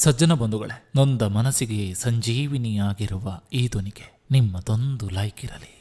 ಸಜ್ಜನ ಬಂಧುಗಳೇ, ನೊಂದ ಮನಸ್ಸಿಗೆ ಸಂಜೀವಿನಿಯಾಗಿರುವ ಈ ಧ್ವನಿಗೆ ನಿಮ್ಮದೊಂದು ಲೈಕ್ ಇರಲಿ.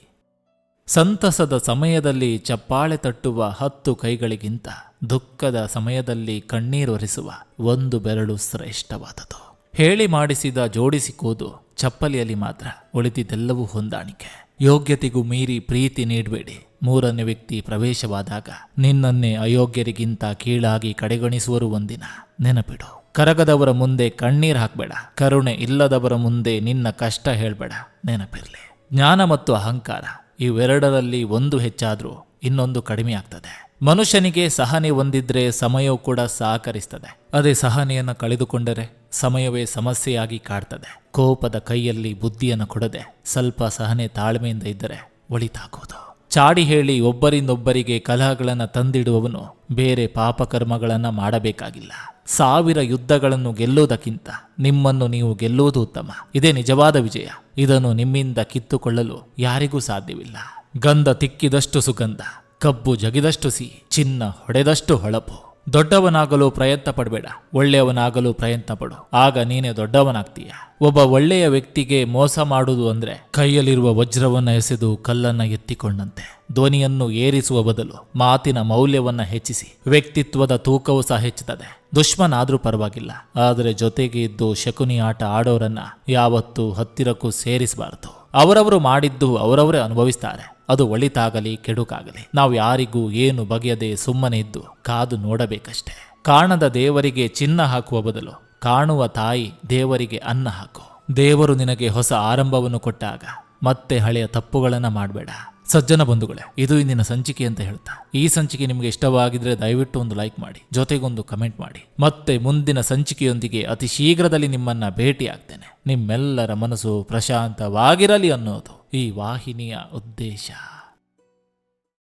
ಸಂತಸದ ಸಮಯದಲ್ಲಿ ಚಪ್ಪಾಳೆ ತಟ್ಟುವ 10 ಕೈಗಳಿಗಿಂತ ದುಃಖದ ಸಮಯದಲ್ಲಿ ಕಣ್ಣೀರೊರೆಸುವ 1 ಬೆರಳು ಶ್ರೇಷ್ಠವಾದದು. ಹೇಳಿ ಮಾಡಿಸಿದ ಜೋಡಿಸಿಕೋದು ಚಪ್ಪಲಿಯಲ್ಲಿ ಮಾತ್ರ, ಉಳಿದಿದ್ದೆಲ್ಲವೂ ಹೊಂದಾಣಿಕೆ. ಯೋಗ್ಯತೆಗೂ ಮೀರಿ ಪ್ರೀತಿ ನೀಡಬೇಡಿ. 3ನೇ ವ್ಯಕ್ತಿ ಪ್ರವೇಶವಾದಾಗ ನಿನ್ನನ್ನೇ ಅಯೋಗ್ಯರಿಗಿಂತ ಕೀಳಾಗಿ ಕಡೆಗಣಿಸುವರು ಒಂದಿನ. ನೆನಪಿಡು, ಕರಗದವರ ಮುಂದೆ ಕಣ್ಣೀರ್ ಹಾಕಬೇಡ. ಕರುಣೆ ಇಲ್ಲದವರ ಮುಂದೆ ನಿನ್ನ ಕಷ್ಟ ಹೇಳ್ಬೇಡ. ನೆನಪಿರ್ಲಿ, ಜ್ಞಾನ ಮತ್ತು ಅಹಂಕಾರ ಇವೆರಡರಲ್ಲಿ ಒಂದು ಹೆಚ್ಚಾದ್ರೂ ಇನ್ನೊಂದು ಕಡಿಮೆ ಆಗ್ತದೆ. ಮನುಷ್ಯನಿಗೆ ಸಹನೆ ಹೊಂದಿದ್ರೆ ಸಮಯವು ಕೂಡ ಸಹಕರಿಸ್ತದೆ. ಅದೇ ಸಹನೆಯನ್ನು ಕಳೆದುಕೊಂಡರೆ ಸಮಯವೇ ಸಮಸ್ಯೆಯಾಗಿ ಕಾಡ್ತದೆ. ಕೋಪದ ಕೈಯಲ್ಲಿ ಬುದ್ಧಿಯನ್ನು ಕೊಡದೆ ಸ್ವಲ್ಪ ಸಹನೆ ತಾಳ್ಮೆಯಿಂದ ಇದ್ದರೆ ಒಳಿತಾಗುವುದು. ಚಾಡಿ ಹೇಳಿ ಒಬ್ಬರಿಂದೊಬ್ಬರಿಗೆ ಕಲಹಗಳನ್ನು ತಂದಿಡುವವನು ಬೇರೆ ಪಾಪಕರ್ಮಗಳನ್ನು ಮಾಡಬೇಕಾಗಿಲ್ಲ. 1000 ಯುದ್ಧಗಳನ್ನು ಗೆಲ್ಲುವುದಕ್ಕಿಂತ ನಿಮ್ಮನ್ನು ನೀವು ಗೆಲ್ಲುವುದು ಉತ್ತಮ. ಇದೇ ನಿಜವಾದ ವಿಜಯ. ಇದನ್ನು ನಿಮ್ಮಿಂದ ಕಿತ್ತುಕೊಳ್ಳಲು ಯಾರಿಗೂ ಸಾಧ್ಯವಿಲ್ಲ. ಗಂಧ ತಿಕ್ಕಿದಷ್ಟು ಸುಗಂಧ, ಕಬ್ಬು ಜಗಿದಷ್ಟು ಸಿಹಿ, ಚಿನ್ನ ಹೊಡೆದಷ್ಟು ಹೊಳಪು. ದೊಡ್ಡವನಾಗಲು ಪ್ರಯತ್ನ ಪಡಬೇಡ, ಒಳ್ಳೆಯವನಾಗಲು ಪ್ರಯತ್ನ ಪಡು. ಆಗ ನೀನೇ ದೊಡ್ಡವನಾಗ್ತೀಯ. ಒಬ್ಬ ಒಳ್ಳೆಯ ವ್ಯಕ್ತಿಗೆ ಮೋಸ ಮಾಡುವುದು ಅಂದ್ರೆ ಕೈಯಲ್ಲಿರುವ ವಜ್ರವನ್ನ ಎಸೆದು ಕಲ್ಲನ್ನ ಎತ್ತಿಕೊಂಡಂತೆ. ಧ್ವನಿಯನ್ನು ಏರಿಸುವ ಬದಲು ಮಾತಿನ ಮೌಲ್ಯವನ್ನ ಹೆಚ್ಚಿಸಿ ವ್ಯಕ್ತಿತ್ವದ ತೂಕವೂ ಸಹ ಹೆಚ್ಚುತ್ತದೆ. ದುಶ್ಮನಾದ್ರೂ ಪರವಾಗಿಲ್ಲ, ಆದರೆ ಜೊತೆಗೆ ಇದ್ದು ಶಕುನಿ ಆಟ ಆಡೋರನ್ನ ಯಾವತ್ತೂ ಹತ್ತಿರಕ್ಕೂ ಸೇರಿಸಬಾರದು. ಅವರವರು ಮಾಡಿದ್ದು ಅವರವರೇ ಅನುಭವಿಸ್ತಾರೆ. ಅದು ಒಳಿತಾಗಲಿ ಕೆಡುಕಾಗಲಿ. ನಾವು ಯಾರಿಗೂ ಏನು ಬಗೆಯದೆ ಸುಮ್ಮನೆ ಇದ್ದು ಕಾದು ನೋಡಬೇಕಷ್ಟೆ. ಕಾಣದ ದೇವರಿಗೆ ಚಿನ್ನ ಹಾಕುವ ಬದಲು ಕಾಣುವ ತಾಯಿ ದೇವರಿಗೆ ಅನ್ನ ಹಾಕು. ದೇವರು ನಿನಗೆ ಹೊಸ ಆರಂಭವನ್ನು ಕೊಟ್ಟಾಗ ಮತ್ತೆ ಹಳೆಯ ತಪ್ಪುಗಳನ್ನು ಮಾಡಬೇಡ. ಸಜ್ಜನ ಬಂಧುಗಳೇ, ಇದು ಇಂದಿನ ಸಂಚಿಕೆ ಅಂತ ಹೇಳ್ತಾ, ಈ ಸಂಚಿಕೆ ನಿಮಗೆ ಇಷ್ಟವಾಗಿದ್ರೆ ದಯವಿಟ್ಟು ಒಂದು ಲೈಕ್ ಮಾಡಿ, ಜೊತೆಗೊಂದು ಕಮೆಂಟ್ ಮಾಡಿ. ಮತ್ತೆ ಮುಂದಿನ ಸಂಚಿಕೆಯೊಂದಿಗೆ ಅತಿ ಶೀಘ್ರದಲ್ಲಿ ನಿಮ್ಮನ್ನ ಭೇಟಿ ಆಗ್ತೇನೆ. ನಿಮ್ಮೆಲ್ಲರ ಮನಸ್ಸು ಪ್ರಶಾಂತವಾಗಿರಲಿ ಅನ್ನೋದು ಈ ವಾಹಿನಿಯ ಉದ್ದೇಶ.